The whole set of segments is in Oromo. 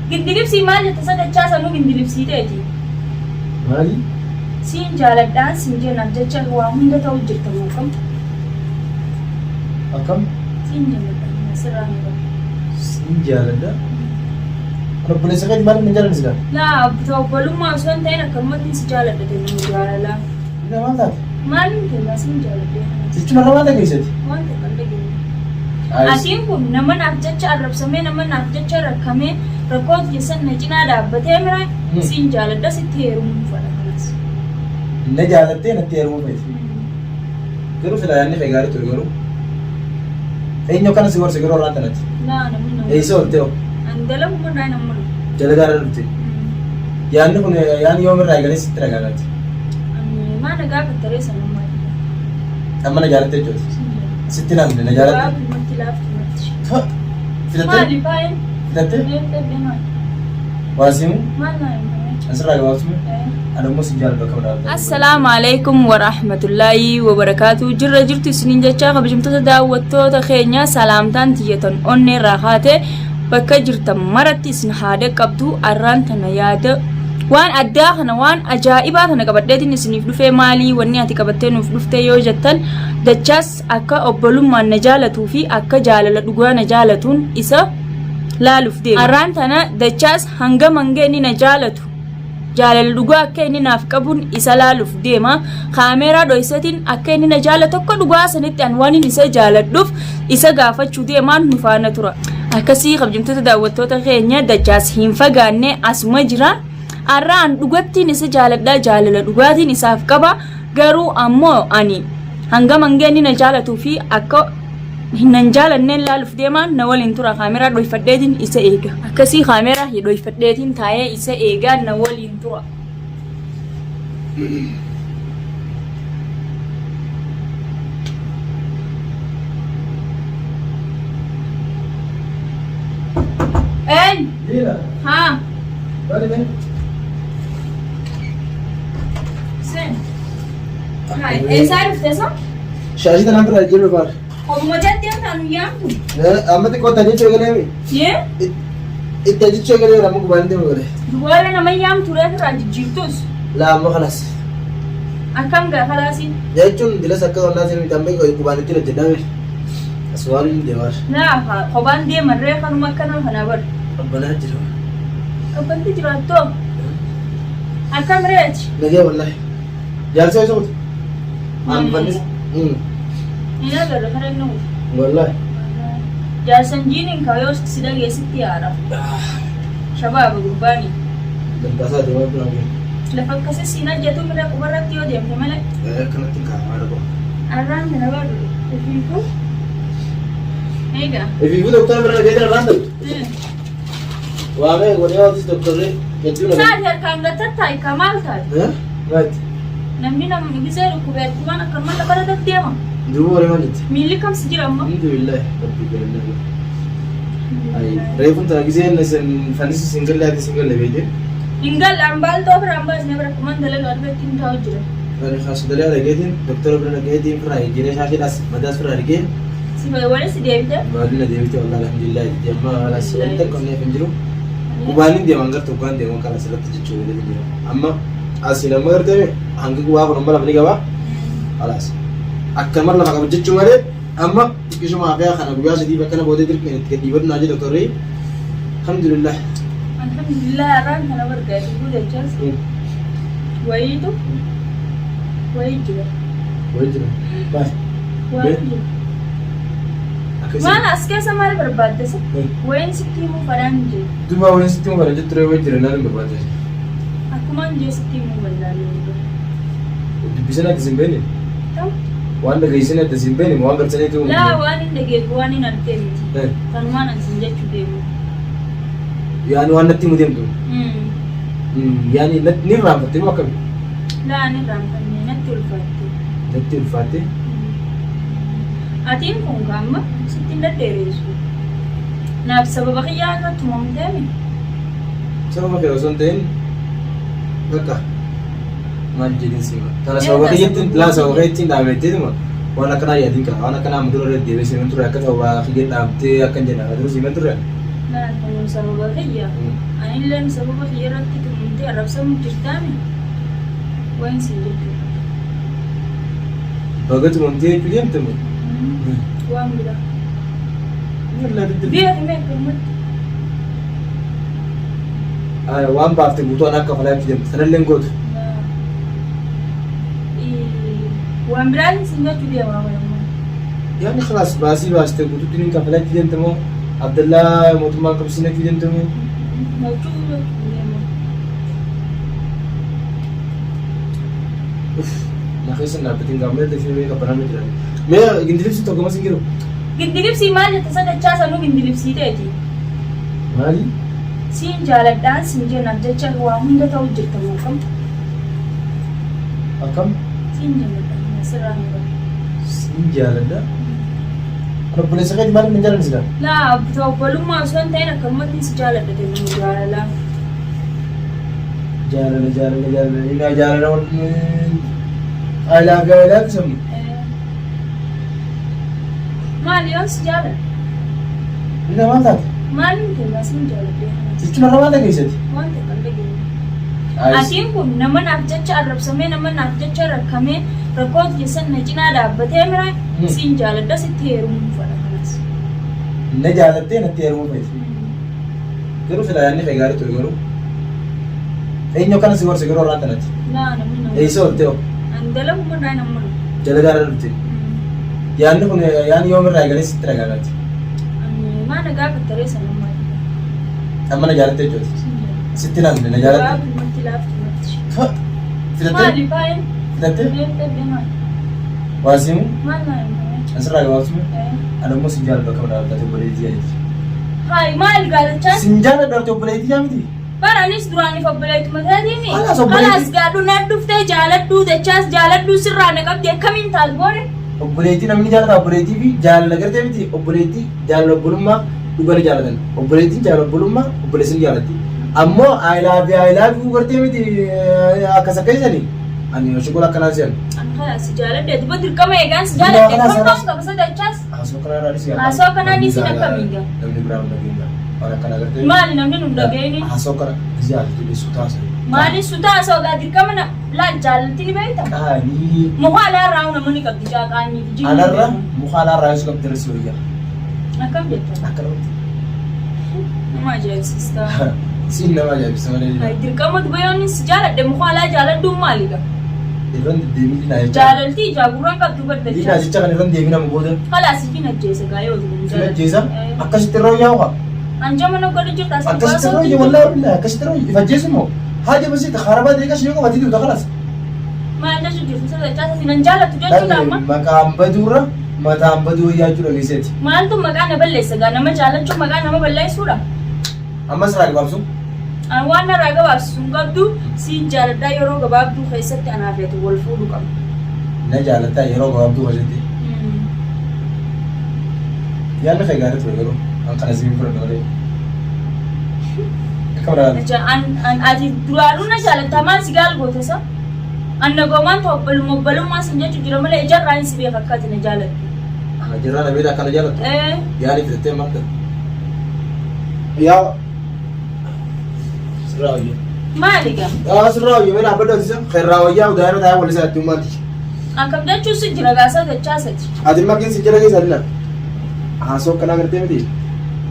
Gindilibsii maal jetta sadachaa sanuu gindilibsii ta'eeti. Maali? Siin jaaladhaan siin jennaaf jecha waa hunda ta'uu jirta muuqam. Akkam? Siin jaaladhaan asirraa ni qabu. Siin jaaladha? Obboleessa keeti maaliif na jaaladha silaa? Laa obbolummaa osoo hin ta'in akkanumatti si jaaladha ta'e jaalalaa. Ina maal taate? Maaliin ta'e siin jaaladha? Jechuun irra waan dhageessati? Wanta kan dhageenya. Atiin kun nama naaf jecha arrabsamee nama naaf jecha rakkamee rakkoota keessan na cinaa dhaabbatee mira siin jaaladha sitti heerumuu fadha kanas. Na jaalattee natti heerumuu feeti. Garuu silaa yaadni fee gaarii ture garuu. Eenyu akkana si gorse garuu irraan tanatti? Laa namni nama. Eessa oolte hoo? Andala kuma naa nama. Jala gaara dhufte. Yaadni kun yaadni yoomirraa eegalee sitti dhagaagaati. Maa nagaa kattaree sanammaa. Amma na jaalattee jechuuti. Sitti namni na jaalatte. Filattee? Maali baay'een? Filattee? Waasimu? Maal naa asirraa gabaabsume? Adammoo si jaalladha akka madaala. Assalaamu alaikum warahmatullaahi wabarakaatu. Jirra jirtu isiniin jechaa kabajamtoota daawwattoota keenya salaamtaan tiyyatan onneerraa kaatee bakka jirtan maratti isin haada qabdu arraan tana yaada waan addaa kana waan ajaa'ibaa kana qabadheetiin isiniif dhufee maalii wanni ati qabattee nuuf dhuftee yoo jettan dachaas akka obbolummaan na jaalatuu fi akka jaalala dhugaa na jaalatuun isa laaluuf deema. Arraan tana dachaas hanga mangee inni na jaalatu jaalala dhugaa akka inni naaf qabuun isa laaluuf deema. Kaameeraa dho'isatiin akka inni na jaalatu akka dhugaa sanitti an waan inni isa jaaladhuuf isa gaafachuu deemaan nu faana tura. Akkasii kabajamtoota daawwattoota keenya dachaas hin fagaanne asuma jira. Arraan dhugattiin isa jaaladhaa jaalala dhugaatiin isaaf qaba garuu ammoo ani hanga mangee inni na jaalatuu fi akka hin jaalanneen laaluuf deemaan na waliin tura. Kaameeraa dho'ifadheetiin isa eega. Akkasii kaameeraa dho'ifadheetiin taa'ee isa eegaa na waliin tura. En? Dila. Haa? Bali mee? Sen? Hai, eessaa dhufteessa? Shaashii tanaan biraa jiru baar. Obuma jettee taanu yaamtu? Amma xiqqoo itti ajjechuu eegalee Yee? itti ajjechuu eegalee amma gubbaan deemu godhe. Duwwaala nama yaamtu reefirraa jijjiirtus? Laa amma kanas. Akkam gaa kalaasii? Jechuun dilas akka wannaa sirrii tambee gubbaan ittiin hojjetame. As waan hin deemaa. Naa kophaan deeman ree kanuma akkanaa kanaa bar. Abbanaa jira. Kabbanti jiraattoo? Akkam reeti? Nagee wallahi. Jaalsa isa mutu. Aan fannis. Hin agarra kana inni mutu. Wallahi. Jaarsan jiiniin kawayoo si dhageessitti yaada. Shabaaba gurbaanii. Dandaasaa deemaa biraan ga'e. Lafa akkasii siin hojjetu mira qubarratti yoo deemte malee. Akkanatti kaamaa dhabu. Arraan kana baadhu. Ifiifuu? Eegaa? Ifiifuu doktora bira nagee irraan ta'u. Waamee godhee waatis doktorri hedduu nagee. Saati harkaan gattattaayi ka maal taate? Maati? Namni nama gisee dhukkubeetti waan akkanuma lafa irra deema. Duuba walii maal jetti? Miilli kamsi jira amma? Alhamdulillah. Rabbi galanna. Ay, reefun tana giseen isin fannisi singalle ati singalle beekte. Ingal ambaaltoo bira ambaasne bira kuman dalagaa dhufeetti hin taa'u jira. Ani hospitaala dhageetiin doktora bira dhageetiin firaa eegiree shaashiidhaas madaas firaa argee. Si wali si deebite? Baadina deebite wallah alhamdulillah. Amma alas wanta qonnee hin jiru. Gubaanin deeman gartuu gubbaan deeman kan asirratti jechuu waliin jira. Amma asiin amma gartee hangi gubaa kun amma lafa ni qabaa. Alas. Akka mar lafa qaba jechuu malee amma xiqqishuma hafee kana guyyaa sadii bakkana boodee dirqeen itti gadhiifatu naa jedhe doktorri. Alhamdulillah. Alhamdulillah arraan kana bargaatu gudachaas. Wayiitu? Wayii jira. Wayii jira. Baay. Wayii jira. Maal as keessa maal barbaaddesa? Wayiin sitti himuu fadhaan jiru. Duuba waliin sitti himuu fadhaan jettu wayii jira naan barbaadde. Akkumaan jee sitti himuu wallaalee. Dubbisanii ati sin beekne? Ta'u? Waan dhageessanii ati sin beekne waan garsanii ta'uu Laa waan hin dhageessu waan hin argee miti. Kanumaan asin jechuu deemu. Yaani waan natti himu deemtu? Yaani ni irraanfattee moo akkami? Laa ni irraanfanne natti ulfaatte. Natti ulfaatte? Atiin kun gaamma sitti hin daddeereessu. Naaf sababa kiyyaa akka tumamteemi. Sababa kee osoo hin ta'in bakka maal jedhin siima. Tana sababa kiyyattiin laa sababa kiyyattiin dhaabeetteetuma waan akkanaa yaadiin qaba. Waan akkanaa amma dura irra deebisee hin turre akka ta'u waa kiyyee dhaabtee akka hin jedhan aduu siima turre. Nah, kalau sababa kiyya. Ani illee sababa kiyya irratti tumtee arrabsamu jirtaami. Waan siin jechuudha. Bagatu mamtee jechuun deemtamu. Waan biraa. Yalla diddi. Biyya himee gammatti. Waan baafte guutuu akka falaatti deemte sanallee gootu. Waan biraan siin jechuu deemaa malammaa. Yaani khalaas baasii baaste guutuutti ni kafalaatti deemtamoo Abdallaa mootummaa qabsiinatti deemtamoo. Jechuu deemaa. Na keessa dhaabbatiin gaamlee dafee mee qabbanaan nuti jiran. Mee gindilibsi tokko mas hin jiru. Gindilibsii maal jette sadachaa sanuu gindilibsii ta'eeti. Maali? Siin jaaladhaan siin jennaaf jecha waa hunda ta'u jirta moo kam? Akkam? Siin jaaladhaan asirraa ni qabu. Siin jaaladha. Kan obboleessa keeti maaliif hin jaalanne sigaa? Laa obbolummaa osoo hin ta'in akkamatti si jaaladha jennu jaalalaa. Jaalala. Egaa jaalala wanni aylaa kisamu. Maali yoon si jaalala? Inni maal taate? Maaliin kenna siin jaaladhee? Jechuun irra maal dhageessati? Wanta kan dhageenya. Atiin kun nama naaf jecha arrabsamee nama naaf jecha rakkamee rakkoota keessan na cinaa dhaabbatee mira siin jaaladha sitti heerumuu fadha kanas. Na jaalattee natti heerumuu feeti. Garuu fedha yaadni fee gaarii ture garuu. Eenyu kana si gorse garuu irraa kanatti. Naa namni nama. Eessa oolte hoo? Andala humna nama. Dalagaa irra dhufte. Yaadni kun yaadni yoomirraa eegalee sitti dhagaagaatti. Maa nagaa kattaree sana maali? Amma na jaalattee jechuuti. Sitti naasne na jaalatte. Matti laafti matti. Fidattee? Maali baay'ee? Fidattee? Deemtee maali? Waasimu? Maal naa hin Asirraa gabaabsime? Ani ammoo sin jaaladha akka madaalatti obboleettii yaaditi. Hayi maali gaadachaan? Sin jaaladha obboleettii yaa miti? Baranis duraanii obboleettii mataatiin Alas obboleettii. Alas gaadhu na dhuftee jaaladhuu jechaas jaaladhuu sirraa na qabdi akkamiin taas boore? Obboleettii namni jaalata obboleettii fi jaalala gartee miti obboleettii jaalala obbolummaa dhuganii jaalatan. Obboleettiin jaalala obbolummaa obboleessin jaalatti. Ammoo aayilaafi gartee miti akkas akka isanii ani shukula akkanaa si'an. Ani kanas jaaladhe duba dirqama eegaan si jaaladhe kan ta'u qabsa jechaas. Haasoo kanarraa si Haasoo kanaa ni si akkamiin gaa? Namni biraa hin dhageenye. Waan akkanaa gartee. Maali namni nu dhageenye? Haasoo kana jaalatu dhiyeessuu taasisu. Maali sutaa haasoo gaa dirqama na laal jaalatti ni beekta? Qaanii. Muka alaarraa namni qabdi jaaqaanii fi jiru. Alarra muka alaarraa isu qabdi irra si wayyaa. Akkam jettu? Akkanumatti. Nama ajaa'ibsiista. Siin nama ajaa'ibsiisa malee. Dirqama duba yoon si jaaladhe muka alaa jaaladhuun maali gaa? Irraan deddeebiin dinaa jecha. Jaalaltii jaaburraan qabdu badda Dinaa jecha kan irraan deebiin amma booda. Kalaas fi najjeessa gaa yoo ta'u. Sin ajjeesa akkasitti irra hojjaa waa. Anjama na godha jirta asii Akkasitti irra hojjaa wallaahi billahi akkasitti irra hojjaa ifajjeesu moo haja basiita harabaa deeqa shiyoo qabatee jirtu kalas. Maal jechuun jirtu sirra jechaasa sinan jaalatu jechuudha amma. Maqaan baduurra mataan baduu wayyaa jechuudha geesseeti. Maaltu maqaa na balleessa gaa nama jaalachuun maqaa nama balleessuudha. Ammas irraa gabaabsu. Waan narraa gabaabsu hin qabdu siin jaaladhaa yeroo gabaabduu keessatti anaaf yetu wal fuudhu qabu. Na jaalattaa yeroo gabaabduu keessatti. Yaadni kee gaarii ture garuu an kana sibiin fudhadha malee. Akka madaala. Ati duraanuu na jaalattaa maal si gaal goote sa? Anna goomaan ta'u obbolummaa sin jechuun jira malee ijarraa hin si beeka akka ati na jaalattu. Ana jirraa na beela akkana jaalattu. Yaadni fidattee maal ta'e? Yaa. Sirraa wayyaa. Maali gaa? Sirraa wayyaa meeshaa abadda hoosisa. Xerraa wayyaa udaayina taa'ee walisaa addummaatti. Akkam jechuun si jira gaasa jechaasati. Ati makiin si jira keessa dina. Haasoo akkanaa gartee miti.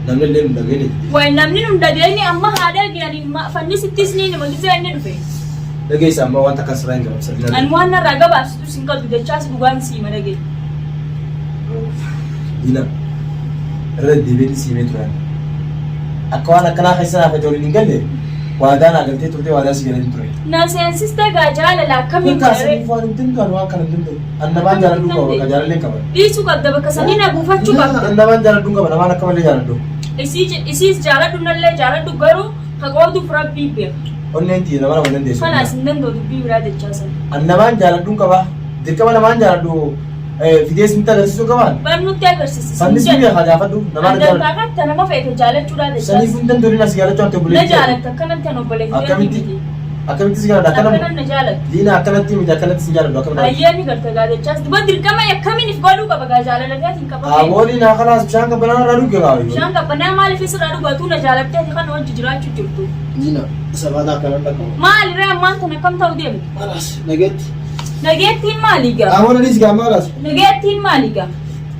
Namni illee nu dhageenye. Wayi namni nu dhageenye amma haadha arginanii fanni sittis ni nama gisee inni dhufe. Dhageessa amma wanta akkas irraa hin gabaabsan. Ani waan narraa gabaabsitu sin qabdu jechaas dhugaan siima dhageenya. Dina irra deebiin siimee turan. Akka waan akkanaa keessa naaf itti waliin hin galle waadaan agartee turte waadaa si galanii ture. Na seensistee gaa jaalala akkamiin godhare? Kaasanii waan hin danda'an waan kana hin danda'u. Annamaan jaaladhu qaba bakka jaalallee qaba. Dhiisuu qabda bakka sanii na buufachuu qabda. Annamaan jaaladhu qaba namaan akka malee jaaladhu. Isiis jaaladhu nallee jaaladhu garuu haqootuuf rabbii beeka. Onneen tiyya nama nama dandeessu. Kanaas hin danda'u dubbii biraa jechaasan. Annamaan jaaladhu qaba. Dirqama namaan jaaladhu fidees nutti agarsiisuu qabaan. Ban nutti agarsiisi. Fannis biyya haa gaafadhu namaan jaaladhu. Adda akka nama feete jaalachuudhaa jechaas. Saniif hin danda'u as jaalachuu ante Na obboleetti. jaalatta akkanatti an obboleetti. Akkamitti? Akkamitti si gaadha Akkanan akkana na jaalatu. diina akkanatti miti akkanatti si jaalladhu akkana. Ayyaani garta gaadachaas duba dirqama akkamiin if godhuu qaba gaa jaalalagaatiin qaba. Abooliin akkanaas bishaan qabbanaa irraa dhugee gaarii. Bishaan qabbanaa maaliif isirraa dhugatu na jaalattee kan wajji jiraachuu jirtu. Diina sabaata akkana dhaqamu. Maalirraa ammaan tan akkam ta'u deemtu? Maalaas nageetti. Nageettiin maali gaa? Amoon adiis gaa maalaas. Nageettiin maali gaa?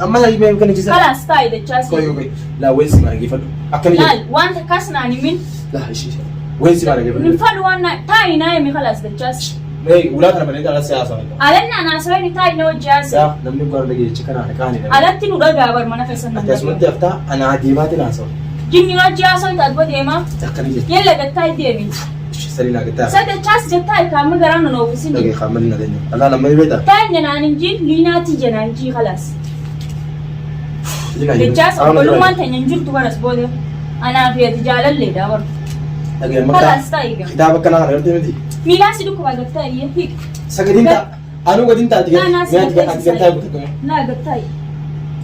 Amma na himee kan jisa. Kalaas taa'ee dachaas. Koy laa weessi maa geeffadhu. Akkami jedhu. Laal wanta kas naan himin. Laa ishee weessi maa geeffadhu. Nufadu waan taa'ee naa himi kalaas dachaas. Mee ulaa kana malee dhala siyaasa wayita. Alannaa naasawee ni taa'ee na wajji haasa. Yaa namni gara dhageechi kanaan kaanii dha. Alatti nu dhagaa bar mana keessa nama. Akkasumatti haftaa anaa deemaati naasawu. Jinni wajji haasa taat bodeema. Akkani jedhu. Yalla gattaa deemi. Sari naa gattaa. Sadachaas jettaa kaama garaan na ofisin. Dhagee qaamali na deemu. Allah namni beektaa. Taa'ee janaan injiin liinaati janaan injii kalaas. Dachaas obbolumaan teenya hin jirtu baras booda. Anaa fi ati jaalallee daawar. Dhagee Kalaas taa'ee gaa. kitaaba kanaa kana gartee miti. Miilaasi dhukkuba gattaa iyyee hiik. Sagadin ta'a. Anuu godin ta'a ati gattaa guutuu. Naa gattaa.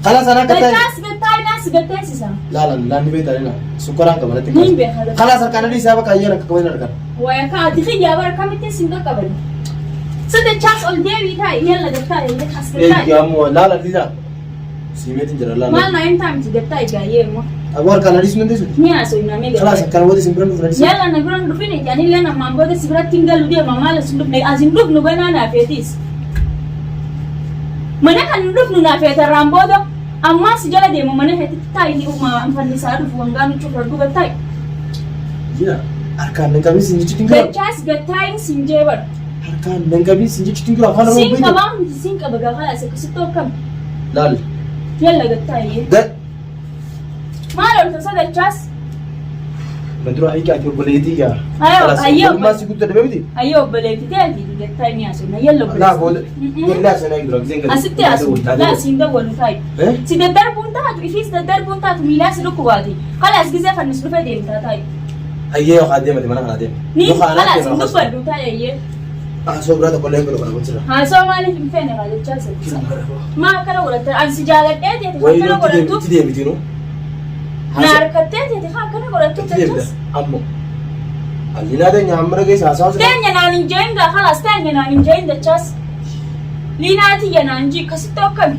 Kala sana gattaa. Dachaas gattaa naas gatteessisa. Laanni beektaa nina sukkaraan qabanatti. Niin beekata. Kala sarkaan adii isaa bakka ayyaana akka qaban argan. Waya kaati xiyyaa bara kamitti sin qaqqaban. Sadachaas ol deebii taa'e yalla gattaa illee as gattaa. Eeyyamuu laala dhiisaa. Siimeetiin jira laala. Maal naa hin taa'amti gattaa egaayee immoo. Abu harkaan adii sun dandeessu. Ni haasoo hin namee Kalaas akkana booda sin biraan dhufu adii. Yalla na biraan dhufine jaanillee namaan booda si biratti hin galu deema maal as hin dhufne as hin dhufnu banaa naafeetiis. Mana kan hin dhufnu naafeetarraan booda ammaa si jala deemu mana heetitti taa'e ni uumaa anfannisaa dhufu wangaan cufa dhuga taa'e. Jira harkaan nan qabii sin jechuutiin gara. Dachaas gattaayin sin jeebar. Harkaan nan qabii sin jechuutiin gara afaan Sin qabaa miti sin qaba gaafa as akkasitti akkam. Laali. Yalla gattaayee. Maal olta sadachaas? Mandura hiikaa ati obboleetii yaa. Ayyoo. Olmaa si guddaa dabee miti. Ayyoo obboleetti ta'eeti gattaayee ni haasofna yalla Laa obboleetti. booda. Yallaa sana dura giseen gadi. Asitti haasofna. Laa siin dawwalu taa'e. Si daddarbuun taatu ifiis daddarbuun taatu miilaa si dhukkubaati. Kalaas gisee fannis dhufee deemtaa taa'e. Ayyee yoo deemate mana kana deema. Ni kalaas hin dubbaddu taa'e ayyee. Haasoo biraa tokko illee hin godhu kana gochira. Haasoo maaliif hin feene raajachaa isa? Maa akkana godhatte ansi jaaladhee teeti akkana godhattu. Itti deemiti nu. Na harkattee teeti akkana godhattu jechas. Ammoo. Allinaa teenya hammara keessa haasawaa jira. Teenya naan hin jeein gaa kalaas teenya naan hin jeein jechas. Liinaati yanaan jii akkasitti akkami.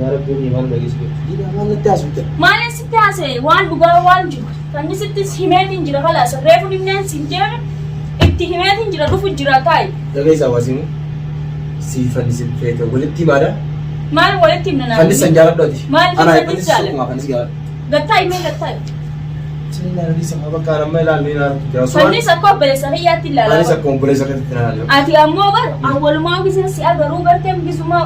Yaa rabbi ni maal dhageessu. Liinaa maal natti haasofte? Maalin sitti haasa'e waan dhugaa waan jiru. Kanni sittis himeetiin jira kalaas reefu dhimneen siin jeeme itti himeetiin jira dhufu jira taa'e. Dhageessaa waasimu. Si fannisin feete walitti himaadha. Maal walitti himna naan? Fannisan jaaladhooti. Maal fannis jaalladha? Fannis jaaladha. Gattaa himee gattaa. Sini laalii sama bakka nama ilaallee ilaalu. Fannis akka obboleessa hiyyaatti ilaala. Anis akka obboleessa keessatti ilaalu. Ati ammoo bar awwalumaa gisee si agaruu gartee gisuma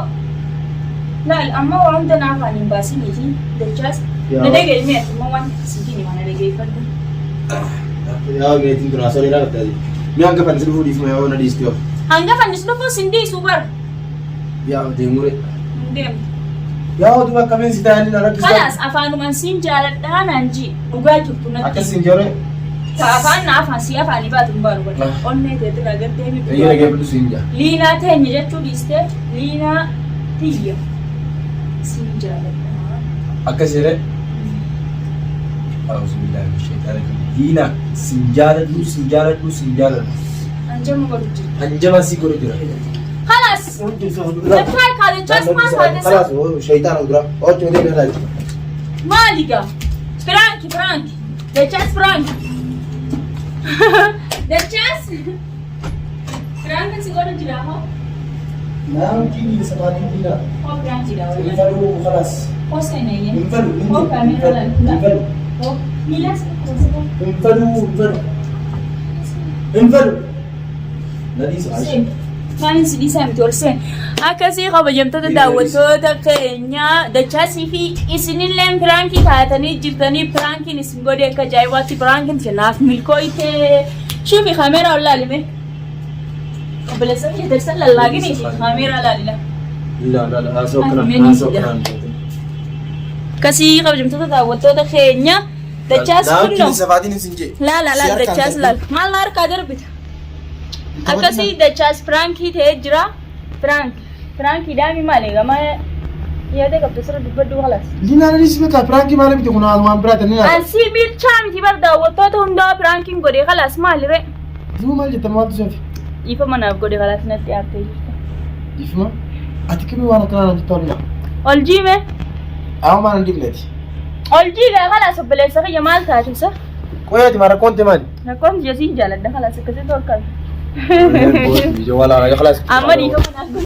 laal amma waan hunda naaf ani hin baasiniiti dachaas na dhageeffame ammoo waan siitiini mana dhageeffadhu. Yaa meetiin dura asoo dheeraa qabdaa jira. Mee hanga fannis dhufuu dhiifuma yoo na dhiistu yoo. Hanga fannis dhufuu sin dhiisu bar. Yaa deemure. Deemu. Yaa oduu akka meensi taa'anii na rakkisa. Kalaas afaanumaan siin jaaladhaa naan jii dhugaa jirtu natti. Akkasiin joore. Ta afaan na afaan si afaanii baatu hin baaru bar. Onnee teetti ragartee mi Eeyyee dhageeffadhu siin jaa. Liinaa teenya jechuu dhiistee liinaa tiyya. Siin jaaladhaa. Akkas jedhee. A'uuzu billaahi min shaytaani rajiim. Diina siin jaaladhu siin jaaladhu siin jaaladhu. Anjama godhu jira. Anjama si godhu jira. Kalaas. Gattaa kaalechaas maal taatesa? Kalaas shaytaana dura. Ocho deemee irraa. Maaliga? Franki, Franki. Dachaas Franki. Dachaas. Franki si godhu jira hoo? Naam kini sabaatiin diina. Hoo Franki dha wala. Infaluu kalaas. Hoo seenayye. Infaluu. Hoo kaamera la. Infaluu. Hoo miilas koosita. Infaluu. Infaluu. Nadiisa Aisha. Maalin si dhiisaa miti ol seen. Akkasii kabajamtoota daawwattoota keenya dachaasii fi isinillee piraankii taatanii jirtanii piraankiin isin godhe akka ajaa'ibaatti piraankiin kennaaf milkooyte. Shuufi kaameeraa ol laalime. Obboleessa kee darsan lallaagini kaameeraa laalila. Akkasii kabajamtoota daawwattoota keenya dachaas kunnoo. Laala dachaas laala. Maal na harkaa darbita? Akkasii dachaas piraankii ta'ee jira. Piraankii daami malee gama yaada qabda sirra dubbadhu khalas. Lina ni sibeka pranki maal biti kuna waan birata ni. Ansi bilchaa miti bar daawwattoota hundaa piraankiin godhe khalas maalire. Duu maal jetta maal tuseeti? Ifa manaaf godhe khalas natti aartee jirta. Ifma ati kimi waan akkana natti tolna. Ol jiime. Amma maan dibneti. Ol jiime khalas obboleessa kiyya maal taatisa? Qoyati mara konte maali? Rakkoon jesiin jaaladha khalas akkasitti tokko. Video wala khalas. Amma dhiifa manaaf